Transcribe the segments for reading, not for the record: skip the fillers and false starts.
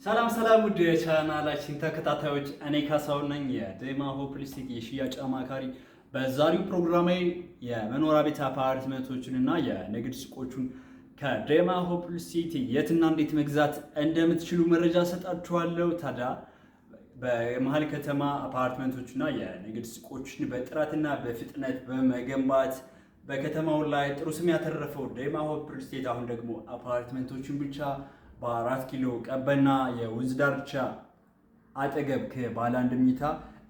ሰላም ውድ የቻናላችን ተከታታዮች፣ እኔ ካሳሁን ነኝ የዴማ ሆፕ ሪል ስቴት የሽያጭ አማካሪ። በዛሬው ፕሮግራሜ የመኖሪያ ቤት አፓርትመንቶችን እና የንግድ ሱቆችን ከዴማ ሆፕ ሪል ስቴት የትና እንዴት መግዛት እንደምትችሉ መረጃ ሰጣችኋለሁ። ታዲያ በመሀል ከተማ አፓርትመንቶችና የንግድ ሱቆችን በጥራትና በፍጥነት በመገንባት በከተማው ላይ ጥሩ ስም ያተረፈው ዴማ ሆፕ ሪል ስቴት አሁን ደግሞ አፓርትመንቶችን ብቻ በ4 ኪሎ ቀበና የወንዝ ዳርቻ አጠገብ ከባለ 1 መኝታ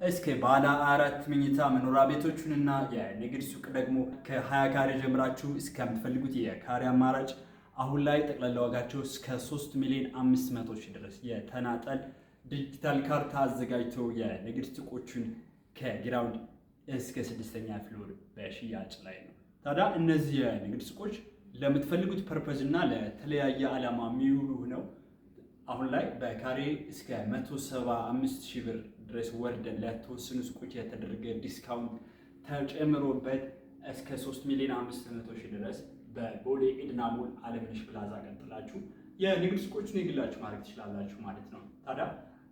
እስከ ባለ 4 መኝታ መኖሪያ ቤቶችንና የንግድ ሱቅ ደግሞ ከ20 ካሬ ጀምራችሁ እስከምትፈልጉት የካሬ አማራጭ አሁን ላይ ጠቅላላ ዋጋቸው እስከ 3,500,000 ድረስ የተናጠል ዲጂታል ካርታ አዘጋጅተው የንግድ ሱቆችን ከግራውንድ እስከ 6ኛ ፍሎር በሽያጭ ላይ ነው። ታዲያ እነዚህ የንግድ ሱቆች ለምትፈልጉት ፐርፐዝ እና ለተለያየ ዓላማ የሚውሉ ነው። አሁን ላይ በካሬ እስከ 175,000 ብር ድረስ ወርደን ለተወሰኑ ሱቆች የተደረገ ዲስካውንት ተጨምሮበት እስከ 3,500,000 ድረስ በቦሌ ኤድና ሞል አለምነሽ ፕላዛ ቀጥላችሁ የንግድ ሱቆችን የግላችሁ ማድረግ ትችላላችሁ ማለት ነው። ታዲያ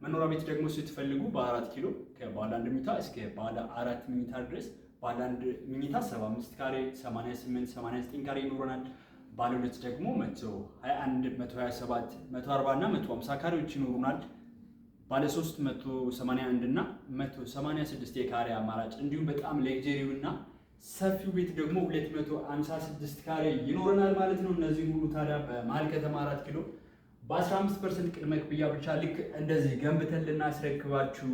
መኖሪያ ቤት ደግሞ ስትፈልጉ በ4 ኪሎ ከባለ 1 መኝታ እስከ ባለ 4 መኝታ ድረስ ባለ 1 መኝታ 75 ካሬ፣ 88፣ 89 ካሬ ይኖረናል። ባለ 2 ደግሞ 121፣ 127፣ 140 እና 150 ካሬዎች ይኖሩናል። ባለ 3 181 እና 186 የካሬ አማራጭ እንዲሁም በጣም ሌክጀሪው እና ሰፊው ቤት ደግሞ 256 ካሬ ይኖረናል ማለት ነው። እነዚህ ሁሉ ታዲያ በመሀል ከተማ 4 ኪሎ በ15% ቅድመ ክፍያ ብቻ ልክ እንደዚህ ገንብተን ልናስረክባችሁ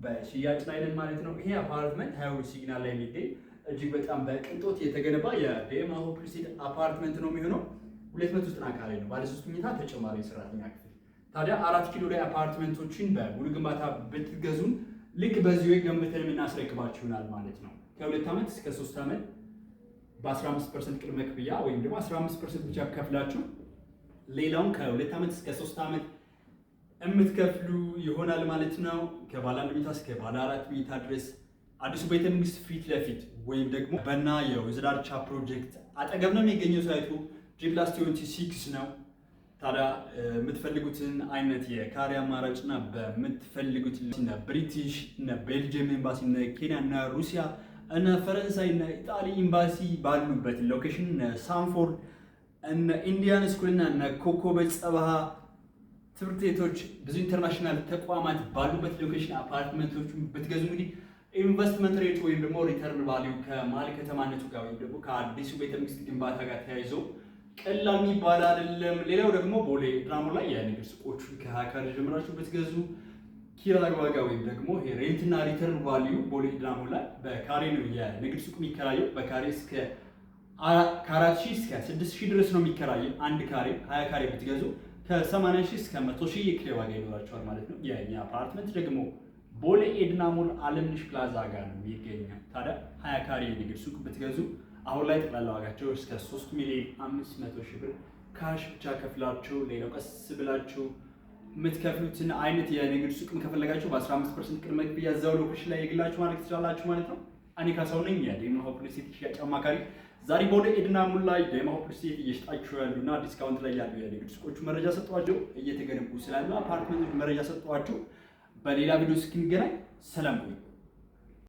በሽያጭ ላይ ነን ማለት ነው። ይሄ አፓርትመንት ሃይዌይ ሲግናል ላይ የሚገኝ እጅግ በጣም በቅንጦት የተገነባ የዴማ ሆፕ ሪል ስቴት አፓርትመንት ነው የሚሆነው። 290 ካሬ ነው፣ ባለ 3 መኝታ ተጨማሪ ሰራተኛ ክፍል። ታዲያ 4 ኪሎ ላይ አፓርትመንቶችን በሙሉ ግንባታ ብትገዙን ልክ በዚህ ወይ ገንብተን የምናስረክባችሁ ይሆናል ማለት ነው። ከ2 ዓመት እስከ 3 ዓመት በ15% ቅድመ ክፍያ ወይም ደግሞ 15% ብቻ ከፍላችሁ ሌላውን ከ2 ዓመት እስከ 3 ዓመት የምትከፍሉ ይሆናል ማለት ነው። ከባለ 1 መኝታ እስከ ባለ 4 መኝታ ድረስ አዲሱ ቤተ መንግስት ፊት ለፊት ወይም ደግሞ በና የወንዝ ዳርቻ ፕሮጀክት አጠገብ ነው የሚገኘው። ሳይቱ G+26 ነው። ታዲያ የምትፈልጉትን አይነት የካሬ አማራጭና በምትፈልጉት እነ ብሪቲሽ እነ ቤልጅየም ኤምባሲ እነ ኬንያ እነ ሩሲያ እነ ፈረንሳይ እነ ኢጣሊ ኤምባሲ ባሉበት ሎኬሽን እነ ሳንፎርድ እነ ኢንዲያን ስኩልና እነ ኮከበ ጽባህ ትምህርት ቤቶች ብዙ ኢንተርናሽናል ተቋማት ባሉበት ሎኬሽን አፓርትመንቶቹን ብትገዙ እንግዲህ ኢንቨስትመንት ሬት ወይም ደግሞ ሪተርን ቫልዩ ከመሀል ከተማነቱ ጋር ወይም ደግሞ ከአዲሱ ቤተመንግስት ግንባታ ጋር ተያይዞ ቀላል የሚባል አይደለም። ሌላው ደግሞ ቦሌ ኤድና ሞል ላይ የንግድ ሱቆቹን ከ20 ካሬ ጀምራችሁ ብትገዙ ኪራይ ዋጋ ወይም ደግሞ ሬንትና ሪተርን ቫልዩ ቦሌ ኤድና ሞል ላይ በካሬ ነው የንግድ ሱቅ የሚከራየው። በካሬ እስከ ከ4,000 እስከ 6,000 ድረስ ነው የሚከራየው። አንድ ካሬ 20 ካሬ ብትገዙ ከ80,000 እስከ 100,000 የኪራይ ዋጋ ይኖራቸዋል ማለት ነው። የኛ አፓርትመንት ደግሞ ቦሌ ኤድና ሞል አለምነሽ ፕላዛ ጋር ነው የሚገኘው። ታዲያ 20 ካሬ የንግድ ሱቅ ብትገዙ አሁን ላይ ጠቅላላ ዋጋቸው እስከ 3,500,000 ብር ካሽ ብቻ ከፍላችሁ ሌላው ቀስ ብላችሁ የምትከፍሉትን አይነት የንግድ ሱቅ ከፈለጋችሁ በ15% ቅድመ ክፍያ እዛው ሎኬሽን ላይ የግላችሁ ማለት ትችላላችሁ ማለት ነው። እኔ ካሳሁን ነኝ የዴማ ሆፕ ሪል ስቴት ሽያጭ አማካሪ። ዛሬ ቦሌ ኤድና ሞል ላይ ዴማ ሆፕ ሪል ስቴት እየሸጣችሁ ያሉና ዲስካውንት ላይ ያሉ የንግድ ሱቆቹ መረጃ ሰጠዋችሁ፣ እየተገነቡ ስላሉ አፓርትመንቶች መረጃ ሰጠዋችሁ። በሌላ ቪዲዮ እስክንገናኝ ሰላም ሁኑ።